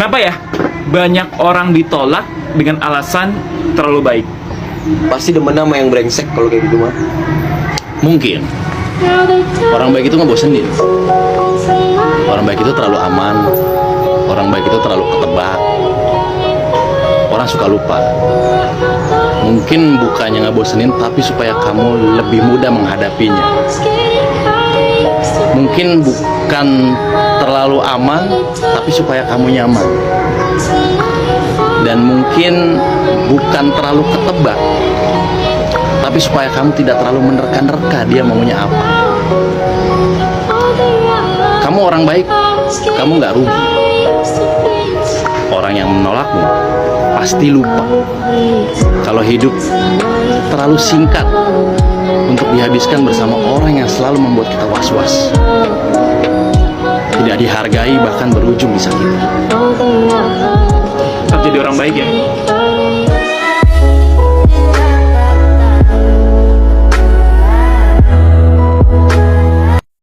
Kenapa ya banyak orang ditolak dengan alasan terlalu baik? Pasti demen sama yang brengsek kalau kayak gitu mah. Mungkin orang baik itu ngebosenin. Orang baik itu terlalu aman. Orang baik itu terlalu ketebak. Orang suka lupa. Mungkin bukannya ngebosenin, tapi supaya kamu lebih mudah menghadapinya. Mungkin bukan terlalu aman, tapi supaya kamu nyaman. Dan mungkin bukan terlalu ketebak, tapi supaya kamu tidak terlalu menerka-nerka dia maunya apa. Kamu orang baik, kamu nggak rugi. Orang yang menolakmu pasti lupa kalau hidup terlalu singkat untuk dihabiskan bersama orang yang selalu membuat kita was-was, tidak dihargai, bahkan berujung disakiti. Tetap jadi orang baik ya.